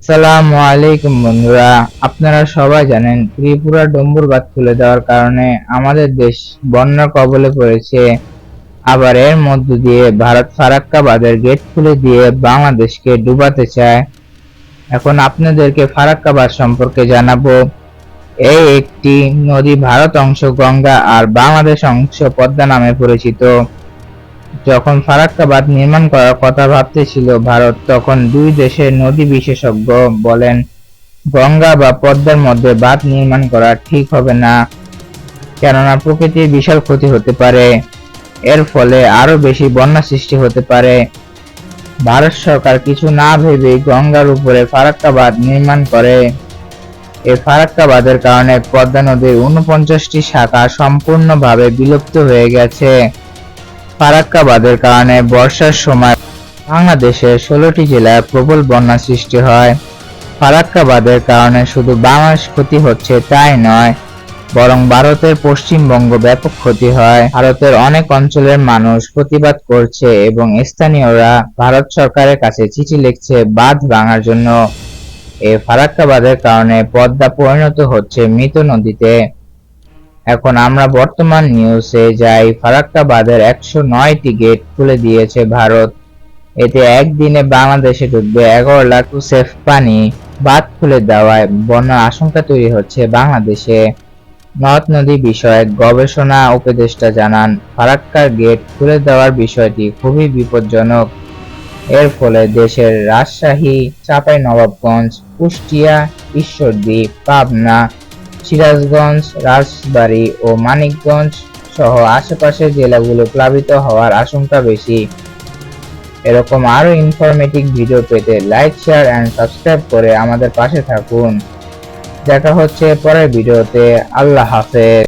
আসসালামু আলাইকুম বন্ধুরা, আপনারা সবাই জানেন ত্রিপুরা ডম্বুর বাঁধ খুলে দেওয়ার কারণে আমাদের দেশ বন্যার কবলে পড়েছে। আবার এর মধ্য দিয়ে ভারত ফারাক্কা বাঁধের গেট খুলে দিয়ে বাংলাদেশকে ডুবাতে চায়। এখন আপনাদেরকে ফারাক্কা বাঁধ সম্পর্কে জানাবো। এই একটি নদী, ভারত অংশ গঙ্গা আর বাংলাদেশ অংশ পদ্মা নামে পরিচিত। যখন ফারাক্কা বাঁধ নির্মাণ করার কথা ভাবতেছিল ভারত, তখন দুই দেশের নদী বিশেষজ্ঞ বলেন গঙ্গা বা পদ্মার মধ্যে বাঁধ নির্মাণ করা ঠিক হবে না, কেননা প্রকৃতির বিশাল ক্ষতি হতে পারে। এর ফলে আরো বেশি বন্যা সৃষ্টি হতে পারে। ভারত সরকার কিছু না ভেবেই গঙ্গার উপরে ফারাক্কা বাঁধ নির্মাণ করে। এই ফারাক্কা বাঁধের কারণে পদ্মা নদীর 49টি শাখা সম্পূর্ণভাবে বিলুপ্ত হয়ে গেছে। ফারাক্কা বাঁধের কারণে বর্ষার সময় বাংলাদেশের 16টি জেলায় প্রবল বন্যা সৃষ্টি হয়। ফারাক্কা বাঁধের কারণে শুধু বাংলাদেশ ক্ষতি হচ্ছে তাই নয়, বরং ভারতের পশ্চিমবঙ্গ ব্যাপক ক্ষতি হয়। ভারতের অনেক অঞ্চলের মানুষ প্রতিবাদ করছে এবং স্থানীয়রা ভারত সরকারের কাছে চিঠি লিখছে বাঁধ ভাঙার জন্য। এই ফারাক্কা বাঁধের কারণে পদ্মা পরিণত হচ্ছে মৃত নদীতে। এখন আমরা বর্তমান নিউজে যাই। ফারাক্কা বাঁধের 109টি গেট খুলে দিয়েছে ভারত। এতে একদিনে বাংলাদেশে ঢুকবে 11 লাখ ক্যুসেক পানি। বাঁধ খুলে দেওয়ায় বন্যার আশঙ্কা তৈরি হচ্ছে বাংলাদেশে। নদ নদী বিষয়ক গবেষণা উপদেষ্টা জানান, ফারাক্কার গেট খুলে দেওয়ার বিষয়টি খুবই বিপজ্জনক। এর ফলে দেশের রাজশাহী, চাঁপাইনবাবগঞ্জ, কুষ্টিয়া, ঈশ্বরদী, পাবনা, সিরাজগঞ্জ, রাজবাড়ী ও মানিকগঞ্জ সহ আশেপাশের জেলাগুলো প্লাবিত হওয়ার আশঙ্কা বেশি। এরকম আরো ইনফরমেটিভ ভিডিও পেতে লাইক, শেয়ার এন্ড সাবস্ক্রাইব করে আমাদের পাশে থাকুন। দেখা হচ্ছে পরের ভিডিওতে। আল্লাহ হাফেজ।